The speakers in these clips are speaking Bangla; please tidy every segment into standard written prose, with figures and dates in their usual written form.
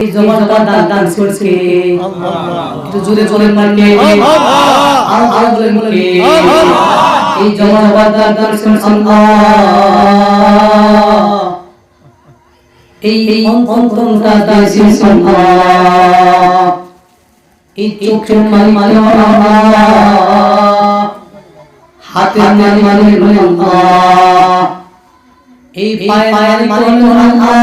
এই জবানটা দান করছে আল্লাহ, একটু জোরে জোরে মারকে আল্লাহ বলে বলে এই জবানটা দান করছে আল্লাহ। এই অন্তরটা দিয়েছে আল্লাহ, এই চোখের মালিক আল্লাহ, হাতের মালিক আল্লাহ, এই পায়ের মালিক আল্লাহ।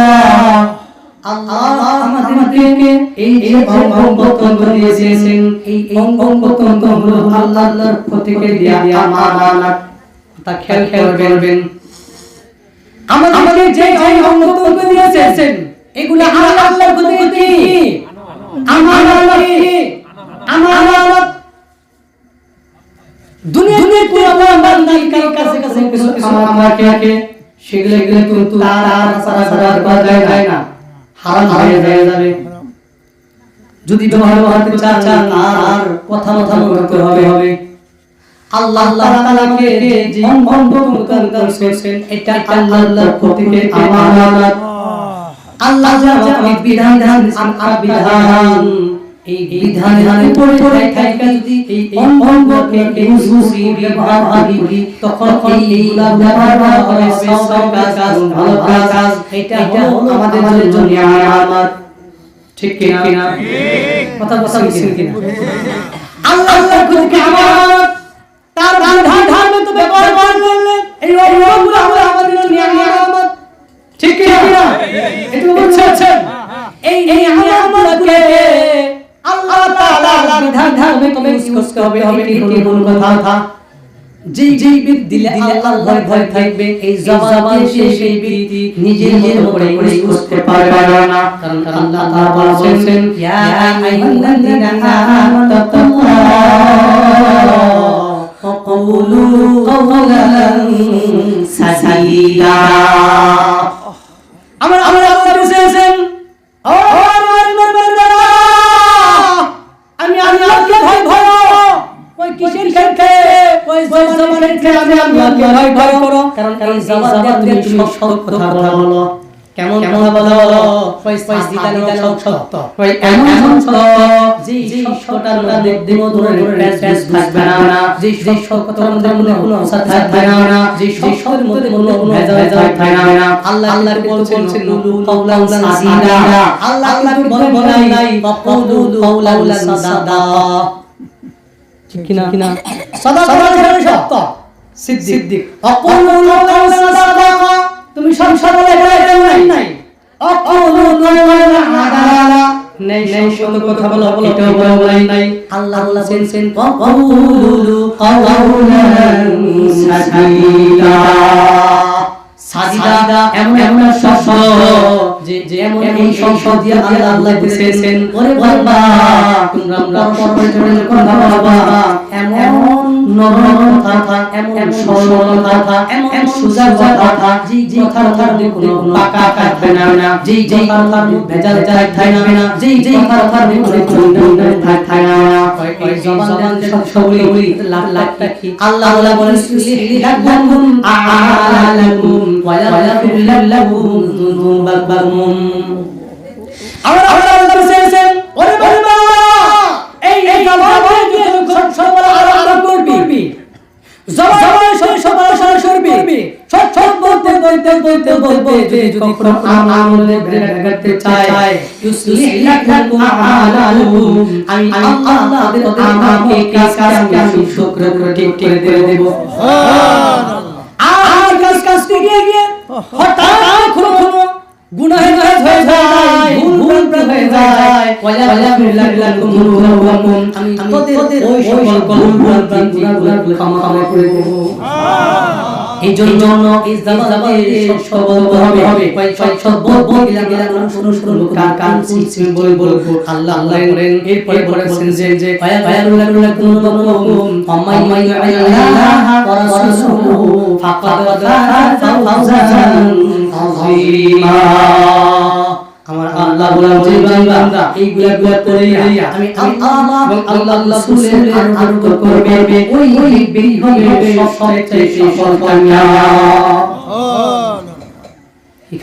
আল্লাহ আমাদেরকে এই যে অঙ্গ-প্রত্যঙ্গ দিয়েছেন, এই অঙ্গ-প্রত্যঙ্গ হলো আল্লাহর পক্ষ থেকে দেয়া আমানত, তা খেয়াল করবেন। আমাদের যে অঙ্গ-প্রত্যঙ্গ দিয়েছেন এগুলো আল্লাহর পক্ষ থেকে কি আমানত। দুনিয়ার কোন বান্দার কাছে কিছু আমাকে সেগুলো কিন্তু তার সারা যায় না, হারাম হয়ে যাবে। যদি ব্যবহার করতে চান আর কথা মনে করতে হবে। আল্লাহ তাআলাকে যে অঙ্গ-প্রত্যঙ্গ করেছেন এটা আল্লাহর পক্ষ থেকে আমানত। আল্লাহ যা বিধান এই বিধানের উপরে থাকা যদি এই অঙ্গকে সুসি ব্যবহার করি তখন এইগুলা ব্যবহার হবে সব কাজ ভালো কাজ। এটা হলো আমাদের জন্য আমানত। ঠিক কি না? ঠিক কথা বলছেন কিনা? আল্লাহর পক্ষ থেকে আমানত, তার বিধান তো ব্যবহার করলে এই অঙ্গগুলো আমাদের জন্য আমানত। ঠিক কি না? এটা বলছেন এই আমানতকে আল্লাহ তাআলা বিধান তুমি করতে হবে। এটি কোন কথা যেই ব্যক্তি দিলে আল্লাহর ভয় থাকবে এই জবান দিয়ে সেই ব্যক্তি নিজের উপরে করতে পারবে না। কারণ আল্লাহ তাআলা বলেছেন ইয়া আইয়ুহাল্লাযীনা আমানু তাকুল্লাহ ওয়া কুলু কাওলান সাদীদা। আমরা আল্লাহ বলেছেন ও আমার বান্দারা আমি আল্লাহকে ভয় করো। ওই কিসের ক্ষেত্রে? ওই জবানের ক্ষেত্রে আমি আল্লাহকে ভয় করো। কারণ এই জবান দিয়ে তুমি সত্য কথা বলো। কেমন বলো? ওই সাদিদানি সত্য, ওই এমন সত্য যে সত্যটার মধ্যে কোনো ধরনের প্যাচ থাকবে না, যে সত্যটার মধ্যে কোনো অংশ থাকবে না, যে সত্যের মধ্যে কোনো ভেজাল থাকবে না। আল্লাহকে বলছেন কুলু কাওলান সাদীদা। আল্লাহকে বলে নাই কুলু কাওলান সাদীদা। ঠিক কিনা? সাদাকা সত্য, সিদ্দিক। কুলু কাওলান সাদীদা তুমি সংসার বলে নাই। অকুলু কাওলান আদালা নেই সত্য কথা বলো, এটাও বলে নাই। আল্লাহ বলেছেন কুলু কাওলান সাদীদা। সাদিদা এমন শব্দ যে এমন এই শব্দ দিয়ে আল্লাহ দিয়েছেন ওরে বাবা তোমরা পরপরের কথা বলবা এমন নরম কথা, এমন সরল কথা, এমন সুজা কথা যে কথার মধ্যে কোনো পাকা থাকবে না, যে কথার মধ্যে ভেজাল থাকবে না, যে কথার মধ্যে কোনো থাকবে না। এই জবান সবগুলি লাখ কি আল্লাহ বলেন লিল্লাহুম আ'লাকুম وَيَغْفِرْ لَكُمْ ذُنُوبَكُمْ। আমরা বলছেন ওরে বাবা এই জবান দিয়ে সবসময় আরম্ভ করবি, জবান সবসময় সরবি, সব বলতে যদি কখনো আমলে বেরাতে চায় ইউসলিহ লাকুম আ'লাকুম আমি আল্লাহ আমাকে কাজ আমি শুকর করে ঠিক করে দেব। কাজ গিয়ে হঠাৎ কোনো গুনাহ হয়ে যায়, ভুল হয়ে যায়। ওয়ালাকুম যুনুবাকুম আমি তোদের ওই সকল গুনাহগুলো ক্ষমা করে দেব। এই জন্য এই জবানে সব বলতে হবে। সব বলতে শুনো কান সিস্টেম বলবো। আল্লাহ বলেন এরপরে বলেছেন যে ওয়ালাকুম আম্মা ইউআল্লাহ ওয়া রাসূলুহু ফাকাদ ফাওজান আযীমা। আমার আল্লাহ বলেন যে বান্দা এইগুলা করে আমি আল্লাহ এবং আল্লাহ রাসূলের আনুগত্য করবে ওই ব্যক্তি হবে সবচেয়ে সফল কামিয়াব।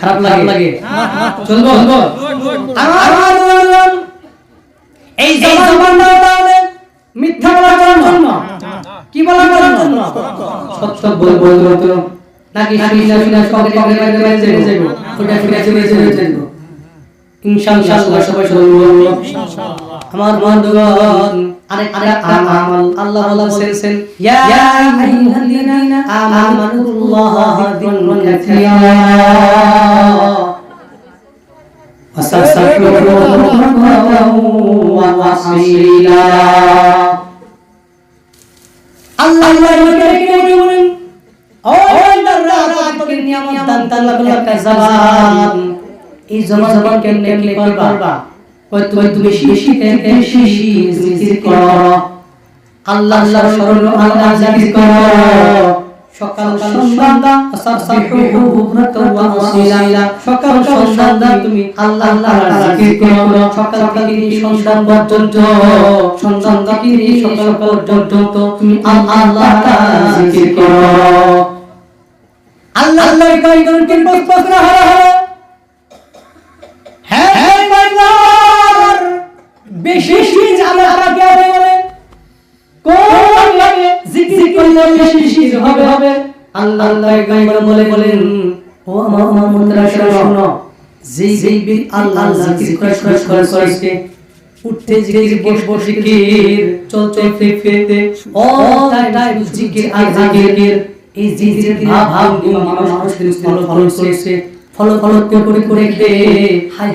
খারাপ লাগে চলবো আমার বলতো নাকি শুনে পকেটে যাইবো ওটা ফিরে যাইবো ইনশাআল্লাহ সবাই বলবো আমার বন্ধুগণ আরেকটা আমল আল্লাহ বলেছেন ইয়া আইয়ুহাল্লাযীনা আমানুল্লাহা যিকরান কাসীরা ওয়াসাফিরুহু আল্লাহ বলেন ও বান্দারা তোমাকে নিয়ামত দান করলাম কাযাবান এই জবান কেমনে কি করবা ওই তুমি বেশি জিকির করো আল্লাহর স্মরণ আল্লাহ জিকির করো সকাল সন্ধ্যা সাবসাবিহু বুকরাতাও ওয়া আসীলা সকাল সন্ধ্যা তুমি আল্লাহর জিকির করো সকাল থেকে সন্ধ্যা পর্যন্ত সন্ধ্যা থেকে সকাল পর্যন্ত তুমি আল্লাহর জিকির করো আল্লাহর কয়জন কেন প্রশ্ন হলো হ্যাঁ বান্দার বেশি আমাকে বলে কোন লাগে জিকির করলে বেশি হবে আল্লাহ বলেন ও আমার বন্ধুরা শোনো যেই আল্লাহ জিকির করে উঠতে জিকির বসে জিকির চলতে ফিরতে ও তাই জিকির আর জিকির এই জিকির ভাব মানুষ ফলো follow করে high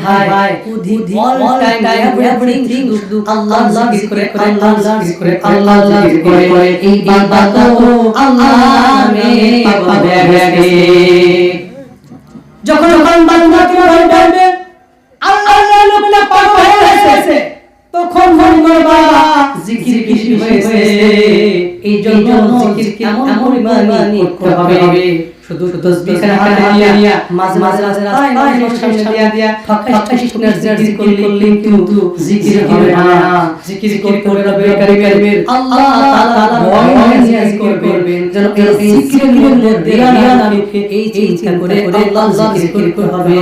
all time everything do Allah zikir করে এই বান্দা তো আল্লাহ নামে পাবে যখন বান্দা তোমার বলবে আল্লাহ নামে পাক হয়ে গেছে তখন মনে করবা জিকির বেশি হয়েছে এই জন্য জিকির এমন ইমানি করতে হবে শুধু তাসবিহ হাতে নিয়া মাঝে রাস্তায় সামনে দিয়া ফাঁকা জিকির করলে কিন্তু জিকির হবে না জিকির করে রবে আল্লাহ তাআলা ভয় জিকির করবেন যেন এই জিকিরের মধ্যে এই চিন্তা করে আল্লাহ জিকির করতে হবে।